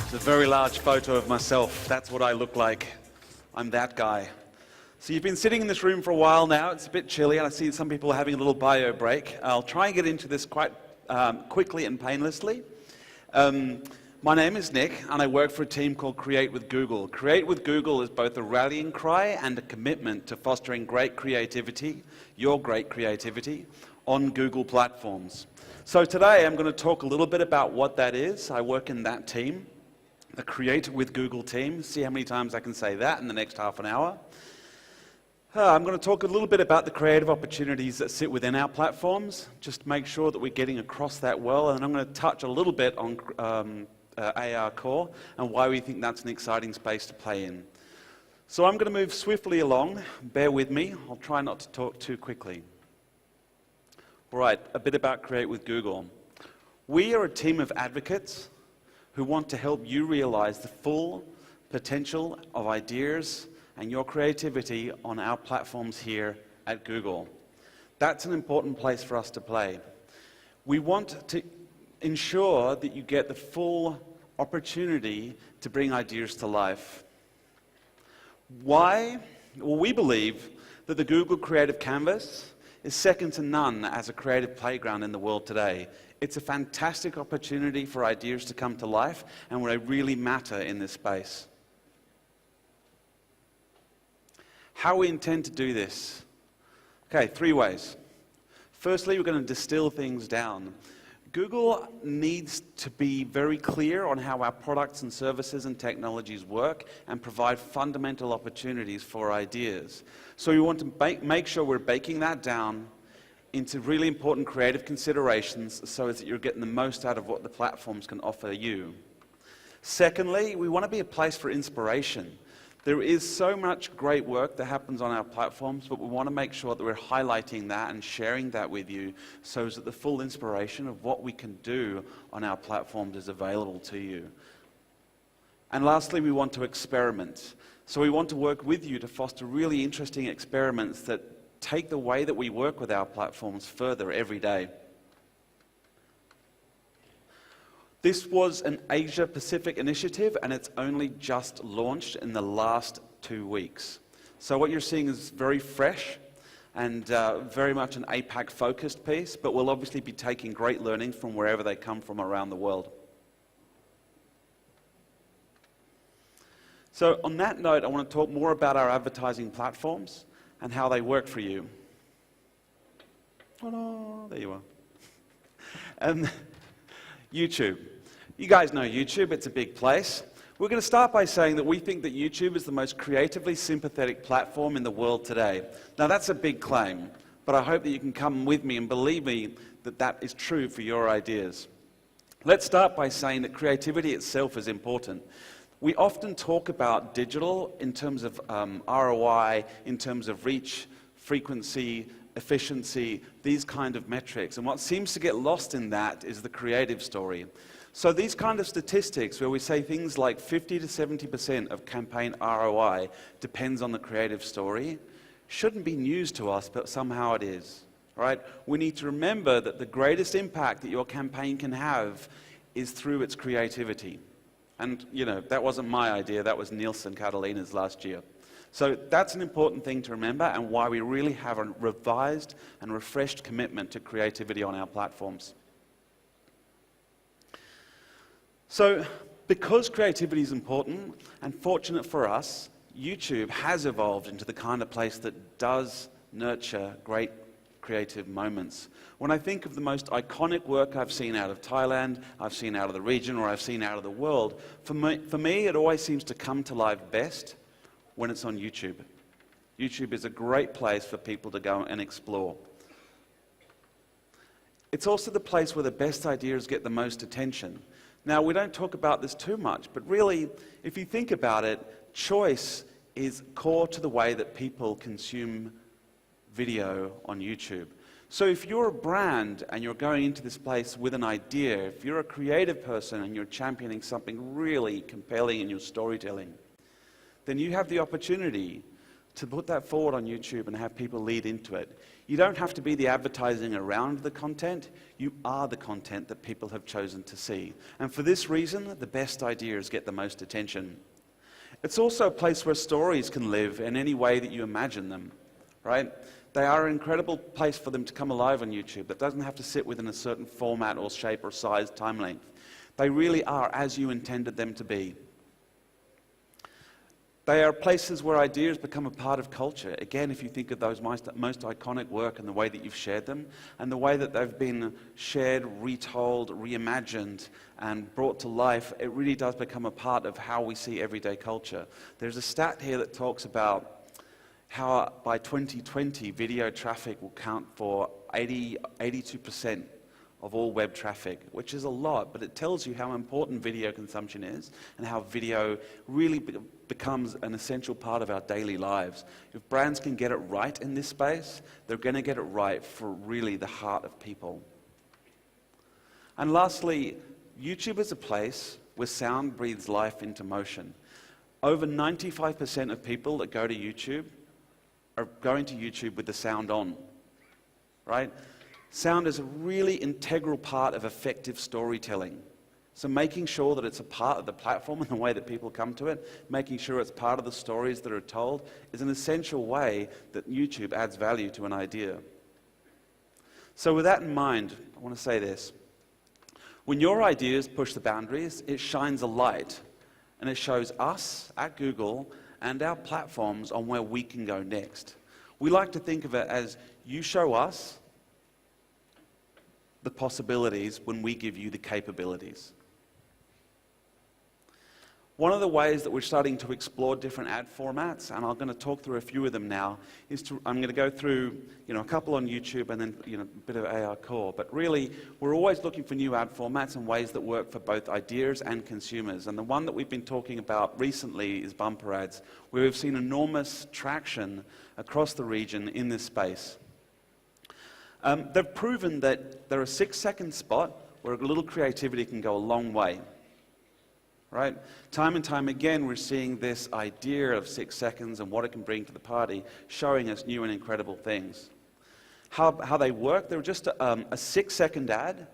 It's a very large photo of myself. That's what I look like. I'm that guy. So you've been sitting in this room for a while now. It's a bit chilly, and I see some people are having a little bio break. I'll try and get into this quite quickly and painlessly. My name is Nick, and I work for a team called Create with Google. Create with Google is both a rallying cry and a commitment to fostering great creativity, your great creativity, on Google platforms. So today I'm going to talk a little bit about what that is. I work in that team, the Create with Google team. See how many times I can say that in the next half an hour. I'm going to talk a little bit about the creative opportunities that sit within our platforms, just to make sure that we're getting across that well, and I'm going to touch a little bit on AR Core and why we think that's an exciting space to play in. So I'm going to move swiftly along. Bear with me. I'll try not to talk too quickly. All right, a bit about Create with Google. We are a team of advocates who want to help you realize the full potential of ideas and your creativity on our platforms here at Google. That's an important place for us to play. We want to ensure that you get the full opportunity to bring ideas to life. Why? Well, we believe that the Google Creative Canvas is second to none as a creative playground in the world today. It's a fantastic opportunity for ideas to come to life, and they really matter in this space. How we intend to do this? Okay, 3 ways. Firstly, we're going to distill things down. Google needs to be very clear on how our products and services and technologies work and provide fundamental opportunities for ideas. So we want to make sure we're baking that down into really important creative considerations so as that you're getting the most out of what the platforms can offer you. Secondly, we want to be a place for inspiration. There is so much great work that happens on our platforms, but we want to make sure that we're highlighting that and sharing that with you so that the full inspiration of what we can do on our platforms is available to you. And lastly, we want to experiment. So we want to work with you to foster really interesting experiments that take the way that we work with our platforms further every day. This was an Asia-Pacific initiative, and it's only just launched in the last 2 weeks. So what you're seeing is very fresh and very much an APAC-focused piece, but we'll obviously be taking great learnings from wherever they come from around the world. So on that note, I want to talk more about our advertising platforms and how they work for you. Oh no, there you are. YouTube. You guys know YouTube, it's a big place. We're going to start by saying that we think that YouTube is the most creatively sympathetic platform in the world today. Now that's a big claim, but I hope that you can come with me and believe me that that is true for your ideas. Let's start by saying that creativity itself is important. We often talk about digital in terms of ROI, in terms of reach, frequency, efficiency, these kind of metrics. And what seems to get lost in that is the creative story. So these kind of statistics where we say things like 50 to 70% of campaign ROI depends on the creative story shouldn't be news to us, but somehow it is. Right? We need to remember that the greatest impact that your campaign can have is through its creativity. And, you know, that wasn't my idea, that was Nielsen Catalina's last year. So that's an important thing to remember and why we really have a revised and refreshed commitment to creativity on our platforms. So because creativity is important and fortunate for us, YouTube has evolved into the kind of place that does nurture great creative moments. When I think of the most iconic work I've seen out of Thailand, I've seen out of the region, or I've seen out of the world, for me it always seems to come to life best when it's on YouTube. YouTube is a great place for people to go and explore. It's also the place where the best ideas get the most attention. Now, we don't talk about this too much, but really, if you think about it, choice is core to the way that people consume video on YouTube. So if you're a brand and you're going into this place with an idea, if you're a creative person and you're championing something really compelling in your storytelling, then you have the opportunity to put that forward on YouTube and have people lead into it. You don't have to be the advertising around the content. You are the content that people have chosen to see. And for this reason, the best ideas get the most attention. It's also a place where stories can live in any way that you imagine them, right? They are an incredible place for them to come alive on YouTube that doesn't have to sit within a certain format or shape or size, time length. They really are as you intended them to be. They are places where ideas become a part of culture. Again, if you think of those most iconic work and the way that you've shared them, and the way that they've been shared, retold, reimagined, and brought to life, it really does become a part of how we see everyday culture. There's a stat here that talks about how by 2020, video traffic will count for 82% of all web traffic, which is a lot, but it tells you how important video consumption is and how video really becomes an essential part of our daily lives. If brands can get it right in this space, they're going to get it right for really the heart of people. And lastly, YouTube is a place where sound breathes life into motion. Over 95% of people that go to YouTube are going to YouTube with the sound on, right? Sound is a really integral part of effective storytelling. So making sure that it's a part of the platform and the way that people come to it, making sure it's part of the stories that are told, is an essential way that YouTube adds value to an idea. So with that in mind, I want to say this. When your ideas push the boundaries, it shines a light, and it shows us at Google and our platforms on where we can go next. We like to think of it as you show us the possibilities when we give you the capabilities. One of the ways that we're starting to explore different ad formats, and I'm going to talk through a few of them now, I'm going to go through a couple on YouTube and then a bit of AR Core. But really, we're always looking for new ad formats and ways that work for both ideas and consumers. And the one that we've been talking about recently is bumper ads, where we've seen enormous traction across the region in this space. They've proven that they're a 6-second spot where a little creativity can go a long way. Right? Time and time again, we're seeing this idea of 6 seconds and what it can bring to the party, showing us new and incredible things. How they work, they're just a 6-second ad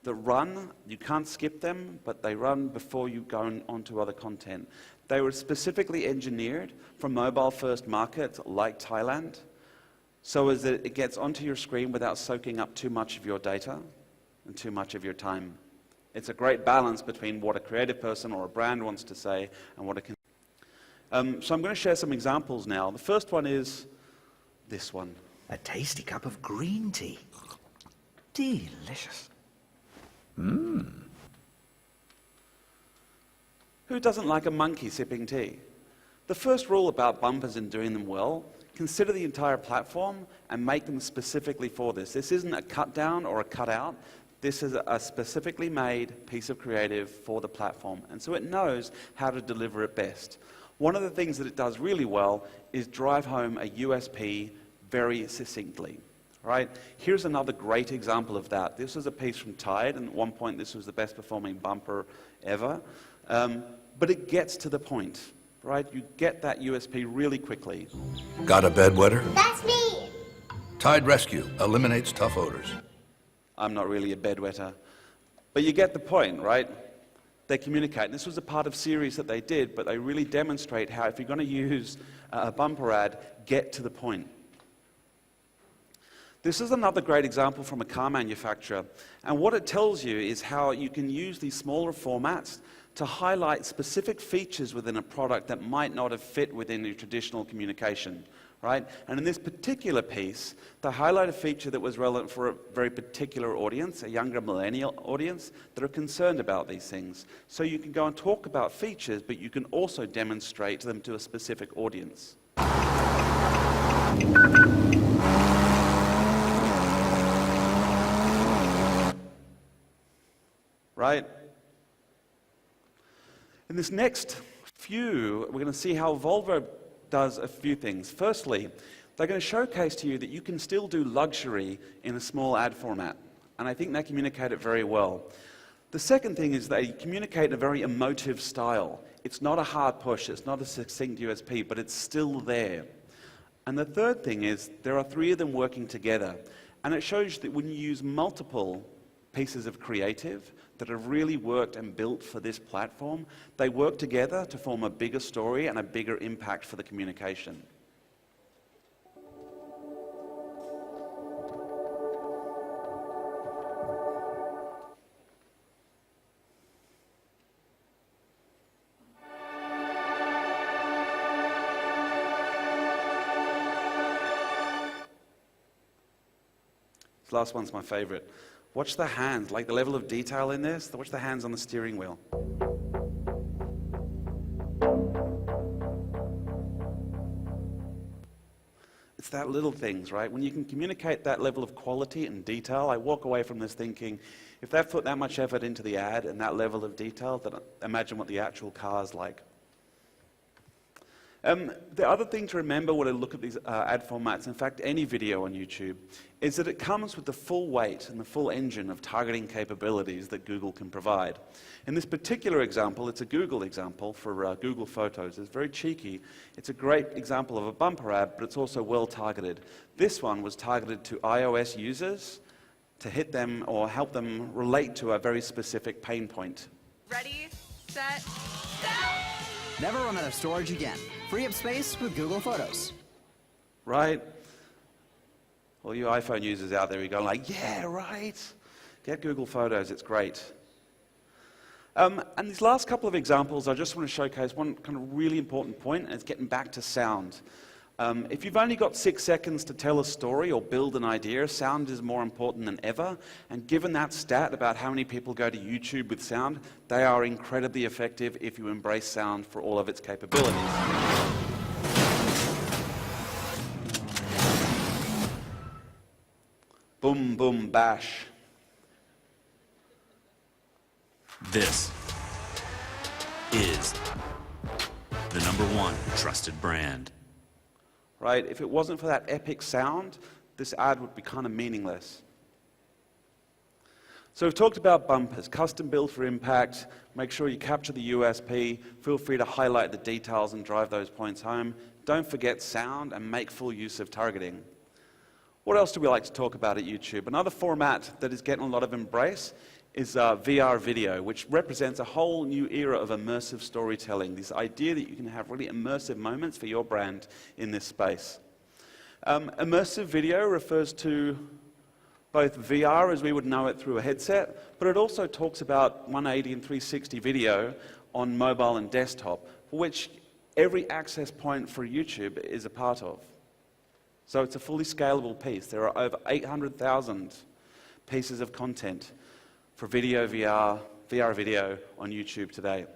that run. You can't skip them, but they run before you go on to other content. They were specifically engineered for mobile-first markets like Thailand, so as that it gets onto your screen without soaking up too much of your data and too much of your time. It's a great balance between what a creative person or a brand wants to say and what it can. So I'm going to share some examples now. The first one is this one. A tasty cup of green tea. Delicious. Who doesn't like a monkey sipping tea? The first rule about bumpers and doing them well, consider the entire platform and make them specifically for this. This isn't a cut down or a cut out. This is a specifically made piece of creative for the platform, and so it knows how to deliver it best. One of the things that it does really well is drive home a USP very succinctly. Right? Here's another great example of that. This was a piece from Tide, and at one point this was the best performing bumper ever. But it gets to the point. Right? You get that USP really quickly. Got a bedwetter? That's me! Tide Rescue eliminates tough odors. I'm not really a bedwetter. But you get the point, right? They communicate. And this was a part of series that they did, but they really demonstrate how if you're going to use a bumper ad, get to the point. This is another great example from a car manufacturer. And what it tells you is how you can use these smaller formats to highlight specific features within a product that might not have fit within your traditional communication. Right? And in this particular piece, they highlight a feature that was relevant for a very particular audience, a younger millennial audience, that are concerned about these things. So you can go and talk about features, but you can also demonstrate them to a specific audience. Right? In this next few, we're going to see how Volvo does a few things. Firstly, they're going to showcase to you that you can still do luxury in a small ad format. And I think they communicate it very well. The second thing is they communicate in a very emotive style. It's not a hard push, it's not a succinct USP, but it's still there. And the third thing is there are three of them working together. And it shows that when you use multiple pieces of creative that have really worked and built for this platform, they work together to form a bigger story and a bigger impact for the communication. This last one's my favorite. Watch the hands, like the level of detail in this. Watch the hands on the steering wheel. It's that little things, right? When you can communicate that level of quality and detail, I walk away from this thinking, if they've put that much effort into the ad and that level of detail, then imagine what the actual car's like. The other thing to remember when I look at these ad formats, in fact, any video on YouTube, is that it comes with the full weight and the full engine of targeting capabilities that Google can provide. In this particular example, it's a Google example for Google Photos. It's very cheeky. It's a great example of a bumper ad, but it's also well targeted. This one was targeted to iOS users to hit them or help them relate to a very specific pain point. Ready, set, go! Never run out of storage again. Free up space with Google Photos. Right? All you iPhone users out there, you're going like, yeah, right. Get Google Photos, it's great. And these last couple of examples, I just want to showcase one kind of really important point, and it's getting back to sound. If you've only got 6 seconds to tell a story or build an idea, sound is more important than ever. And given that stat about how many people go to YouTube with sound, they are incredibly effective if you embrace sound for all of its capabilities. Boom, boom, bash. This is the #1 trusted brand. Right? If it wasn't for that epic sound, this ad would be kind of meaningless. So we've talked about bumpers, custom built for impact. Make sure you capture the USP. Feel free to highlight the details and drive those points home. Don't forget sound and make full use of targeting. What else do we like to talk about at YouTube? Another format that is getting a lot of embrace is VR video, which represents a whole new era of immersive storytelling, this idea that you can have really immersive moments for your brand in this space. Immersive video refers to both VR as we would know it through a headset, but it also talks about 180 and 360 video on mobile and desktop, for which every access point for YouTube is a part of. So it's a fully scalable piece. There are over 800,000 pieces of content for video VR video on YouTube today.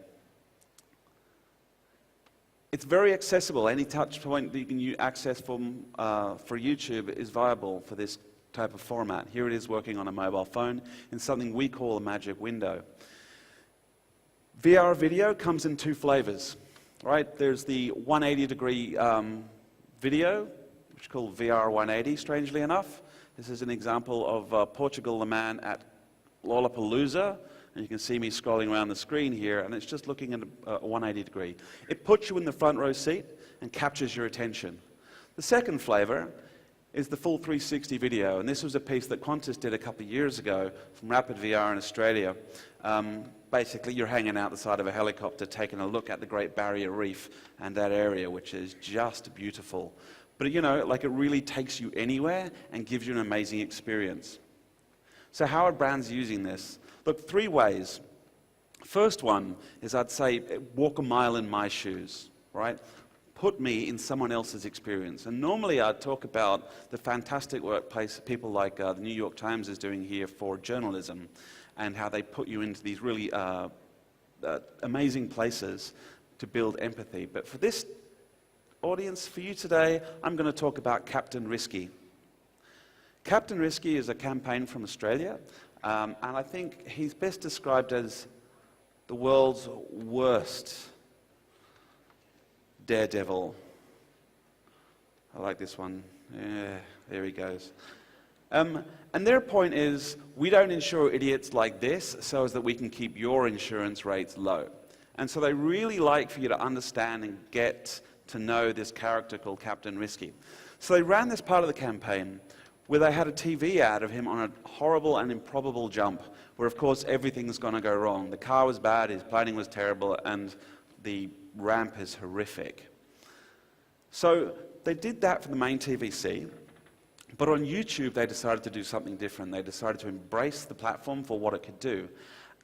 It's very accessible. Any touch point that you can access for YouTube is viable for this type of format. Here it is working on a mobile phone in something we call a magic window. VR video comes in 2 flavors, right? There's the 180-degree video, which is called VR 180, strangely enough. This is an example of Portugal the Man at Lollapalooza, and you can see me scrolling around the screen here, and it's just looking at a 180 degree. It puts you in the front row seat and captures your attention. The second flavor is the full 360 video, and this was a piece that Qantas did a couple of years ago from Rapid VR in Australia. Basically, you're hanging out the side of a helicopter taking a look at the Great Barrier Reef and that area, which is just beautiful. But you know, like it really takes you anywhere and gives you an amazing experience. So how are brands using this? Look, 3 ways. First one is, I'd say, walk a mile in my shoes, right? Put me in someone else's experience. And normally I'd talk about the fantastic workplace people like the New York Times is doing here for journalism, and how they put you into these really amazing places to build empathy. But for this audience, for you today, I'm going to talk about Captain Risky. Captain Risky is a campaign from Australia, and I think he's best described as the world's worst daredevil. I like this one. Yeah, there he goes. And their point is, we don't insure idiots like this so as that we can keep your insurance rates low. And so they really like for you to understand and get to know this character called Captain Risky. So they ran this part of the campaign where they had a TV ad of him on a horrible and improbable jump, where of course everything's going to go wrong. The car was bad, his planning was terrible, and the ramp is horrific. So they did that for the main TVC, but on YouTube they decided to do something different. They decided to embrace the platform for what it could do.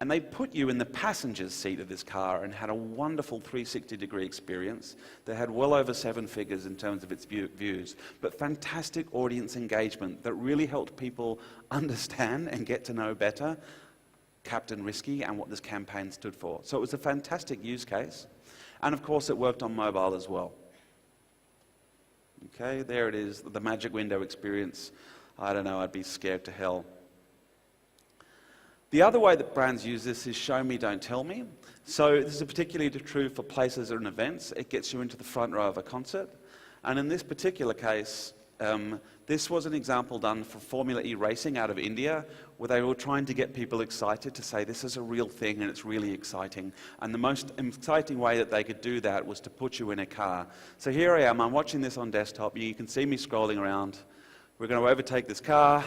And they put you in the passenger's seat of this car and had a wonderful 360-degree experience that had well over 7 figures in terms of its views, but fantastic audience engagement that really helped people understand and get to know better Captain Risky and what this campaign stood for. So it was a fantastic use case. And of course, it worked on mobile as well. Okay, there it is, the magic window experience. I don't know, I'd be scared to hell. The other way that brands use this is show me, don't tell me. So this is particularly true for places and events. It gets you into the front row of a concert. And in this particular case, this was an example done for Formula E racing out of India, where they were trying to get people excited to say this is a real thing and it's really exciting. And the most exciting way that they could do that was to put you in a car. So here I am, I'm watching this on desktop. You can see me scrolling around. We're going to overtake this car.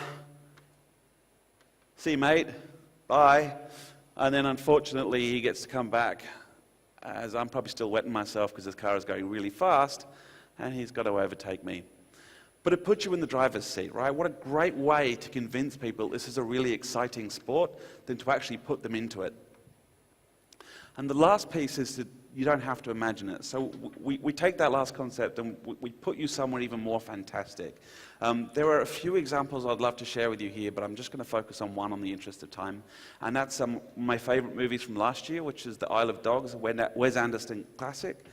See you, mate. Bye. And then unfortunately he gets to come back, as I'm probably still wetting myself because this car is going really fast, and he's got to overtake me. But it puts you in the driver's seat, right? What a great way to convince people this is a really exciting sport than to actually put them into it. And the last piece is that you don't have to imagine it. So we take that last concept and we put you somewhere even more fantastic. There are a few examples I'd love to share with you here, but I'm just going to focus on one in the interest of time. And that's my favorite movies from last year, which is The Isle of Dogs, a Wes Anderson classic.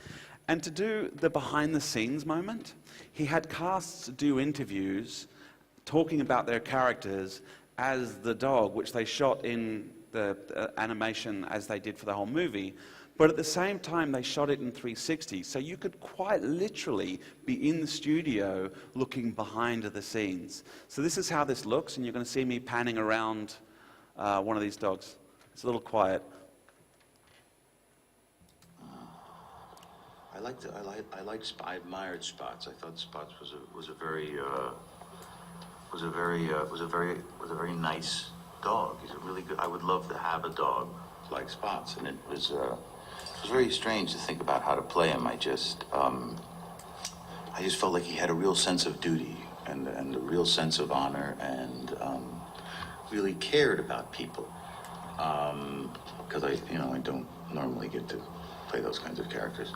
And to do the behind-the-scenes moment, he had casts do interviews talking about their characters as the dog, which they shot in the animation as they did for the whole movie. But at the same time, they shot it in 360, so you could quite literally be in the studio looking behind the scenes. So this is how this looks, and you're going to see me panning around one of these dogs. It's a little quiet. I admired Spots. I thought Spots was a very nice dog. He's a really good. I would love to have a dog like Spots, and it was very strange to think about how to play him. I just felt like he had a real sense of duty and a real sense of honor, and really cared about people. Because I don't normally get to play those kinds of characters.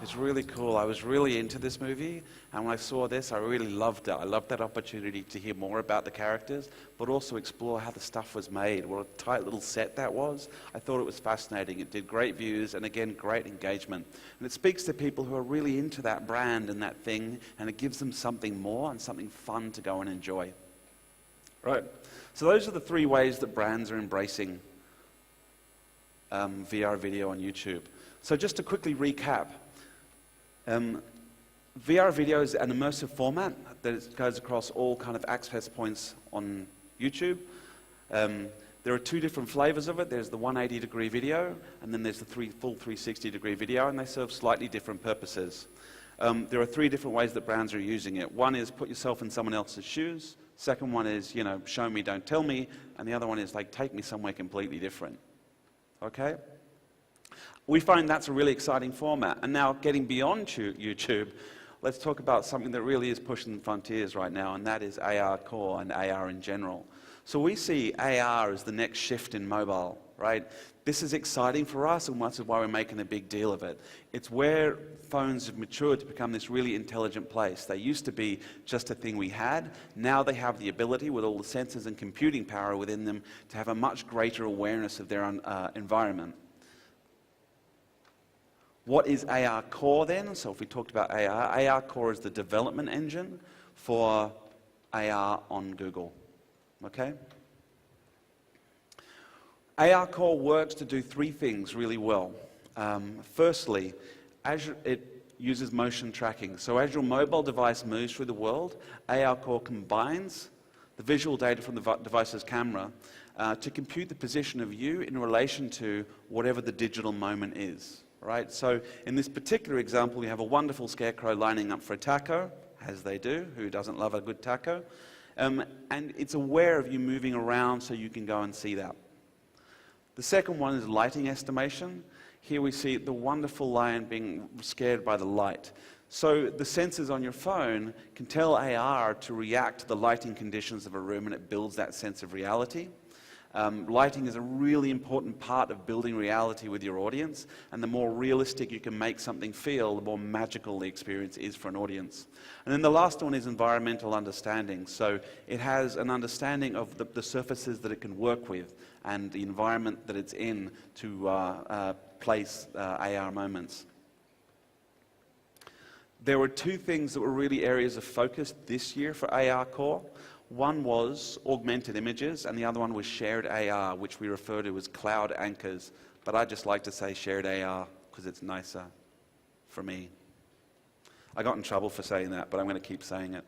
It's really cool. I was really into this movie, and when I saw this, I really loved it. I loved that opportunity to hear more about the characters, but also explore how the stuff was made, what a tight little set that was. I thought it was fascinating. It did great views, and again, great engagement. And it speaks to people who are really into that brand and that thing, and it gives them something more and something fun to go and enjoy. Right. So those are the 3 ways that brands are embracing VR video on YouTube. So just to quickly recap, VR video is an immersive format that goes across all kind of access points on YouTube. There are 2 different flavors of it. There's the 180-degree video, and then there's the full 360-degree video, and they serve slightly different purposes. There are 3 different ways that brands are using it. One is put yourself in someone else's shoes. Second one is, show me, don't tell me. And the other one is like, take me somewhere completely different. Okay? We find that's a really exciting format. And now, getting beyond YouTube, let's talk about something that really is pushing the frontiers right now, and that is AR core and AR in general. So we see AR as the next shift in mobile, right? This is exciting for us, and that's why we're making a big deal of it. It's where phones have matured to become this really intelligent place. They used to be just a thing we had. Now they have the ability, with all the sensors and computing power within them, to have a much greater awareness of their own environment. What is AR Core then? So if we talked about AR Core is the development engine for AR on Google. Okay? AR Core works to do 3 things really well. Firstly, it uses motion tracking. So as your mobile device moves through the world, AR Core combines the visual data from the device's camera to compute the position of you in relation to whatever the digital moment is. right? So in this particular example, you have a wonderful scarecrow lining up for a taco, as they do. Who doesn't love a good taco? And it's aware of you moving around so you can go and see that. The second one is lighting estimation. Here we see the wonderful lion being scared by the light. So the sensors on your phone can tell AR to react to the lighting conditions of a room, and it builds that sense of reality. Lighting is a really important part of building reality with your audience, and the more realistic you can make something feel, the more magical the experience is for an audience. And then the last one is environmental understanding. So it has an understanding of the surfaces that it can work with and the environment that it's in to place AR moments. There were two things that were really areas of focus this year for AR Core. One was augmented images, and the other one was shared AR, which we refer to as cloud anchors. But I just like to say shared AR because it's nicer for me. I got in trouble for saying that, but I'm going to keep saying it.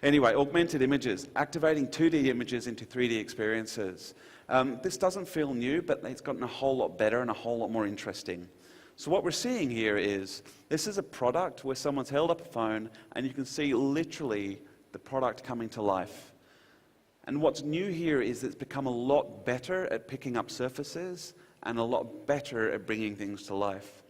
Anyway, augmented images, activating 2D images into 3D experiences. This doesn't feel new, but it's gotten a whole lot better and a whole lot more interesting. So what we're seeing here is, this is a product where someone's held up a phone, and you can see literally the product coming to life. And what's new here is it's become a lot better at picking up surfaces and a lot better at bringing things to life.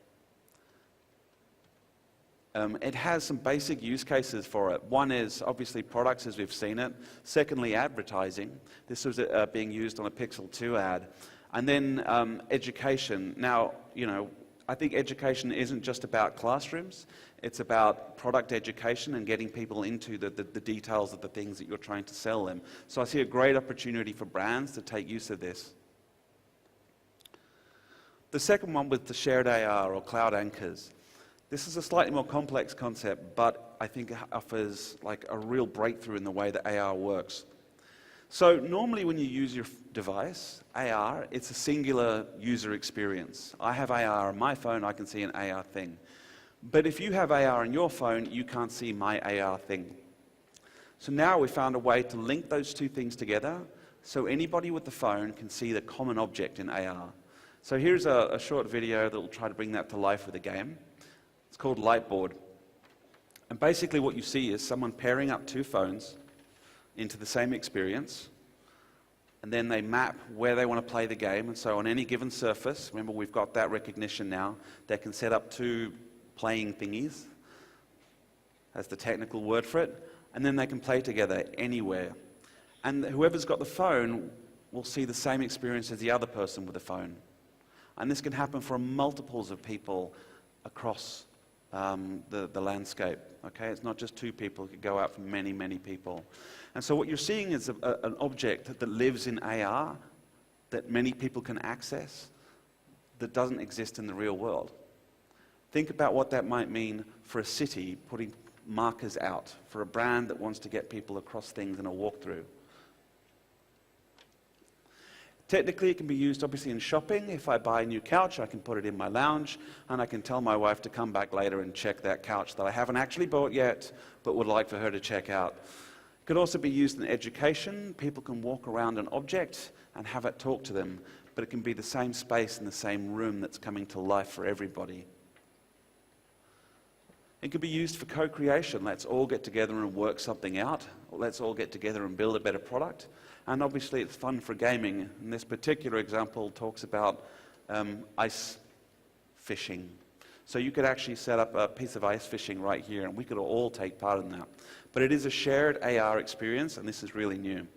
It has some basic use cases for it. One is obviously products as we've seen it. Secondly, advertising. This was being used on a Pixel 2 ad. And then education. Now, I think education isn't just about classrooms. It's about product education and getting people into the details of the things that you're trying to sell them. So I see a great opportunity for brands to take use of this. The second one was the shared AR or cloud anchors. This is a slightly more complex concept, but I think it offers like a real breakthrough in the way that AR works. So normally when you use your device, AR, it's a singular user experience. I have AR on my phone, I can see an AR thing. But if you have AR on your phone, you can't see my AR thing. So now we found a way to link those two things together so anybody with the phone can see the common object in AR. So here's a short video that will try to bring that to life with a game. It's called Lightboard. And basically what you see is someone pairing up two phones into the same experience, and then they map where they want to play the game. And so on any given surface, remember we've got that recognition now, they can set up two playing thingies, that's the technical word for it, and then they can play together anywhere. And whoever's got the phone will see the same experience as the other person with the phone. And this can happen for multiples of people across the landscape. Okay, it's not just two people, it could go out for many, many people. And so what you're seeing is an object that lives in AR, that many people can access, that doesn't exist in the real world. Think about what that might mean for a city putting markers out, for a brand that wants to get people across things in a walkthrough. Technically, it can be used obviously in shopping. If I buy a new couch, I can put it in my lounge, and I can tell my wife to come back later and check that couch that I haven't actually bought yet, but would like for her to check out. It could also be used in education. People can walk around an object and have it talk to them, but it can be the same space in the same room that's coming to life for everybody. It could be used for co-creation. Let's all get together and work something out. Let's all get together and build a better product. And obviously it's fun for gaming. And this particular example talks about ice fishing. So you could actually set up a piece of ice fishing right here, and we could all take part in that. But it is a shared AR experience, and this is really new.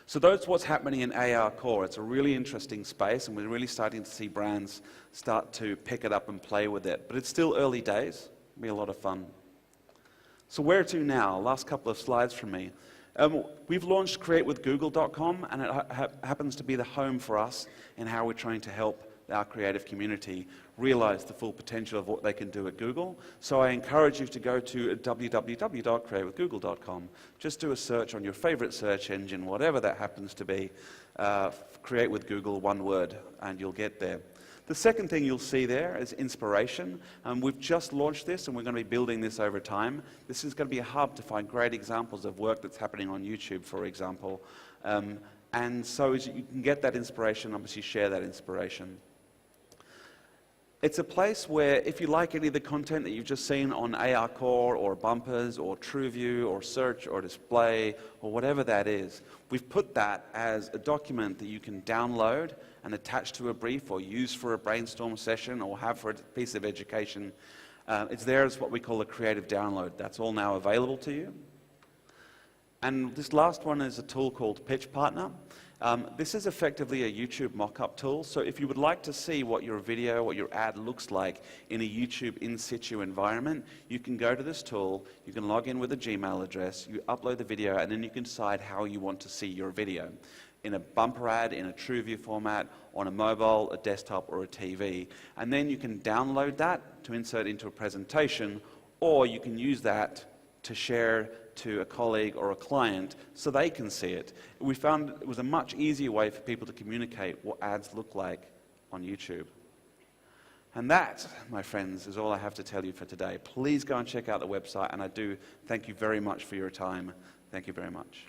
So that's what's happening in AR Core. It's a really interesting space, and we're really starting to see brands start to pick it up and play with it. But it's still early days. It'll be a lot of fun. So where to now? Last couple of slides from me. We've launched createwithgoogle.com, and it happens to be the home for us in how we're trying to help our creative community realize the full potential of what they can do at Google. So I encourage you to go to www.createwithgoogle.com. Just do a search on your favorite search engine, whatever that happens to be, Create with Google, one word, and you'll get there. The second thing you'll see there is inspiration. We've just launched this, and we're going to be building this over time. This is going to be a hub to find great examples of work that's happening on YouTube, for example. And so as you can get that inspiration, obviously share that inspiration. It's a place where if you like any of the content that you've just seen on AR Core or Bumpers or TrueView or Search or Display or whatever that is, we've put that as a document that you can download and attach to a brief or use for a brainstorm session or have for a piece of education. It's there as what we call a creative download. That's all now available to you. And this last one is a tool called Pitch Partner. This is effectively a YouTube mock-up tool, so if you would like to see what your video, what your ad looks like in a YouTube in-situ environment, you can go to this tool, you can log in with a Gmail address, you upload the video, and then you can decide how you want to see your video. In a bumper ad, in a TrueView format, on a mobile, a desktop, or a TV. And then you can download that to insert into a presentation, or you can use that to share to a colleague or a client so they can see it. We found it was a much easier way for people to communicate what ads look like on YouTube. And that, my friends, is all I have to tell you for today. Please go and check out the website, and I do thank you very much for your time. Thank you very much.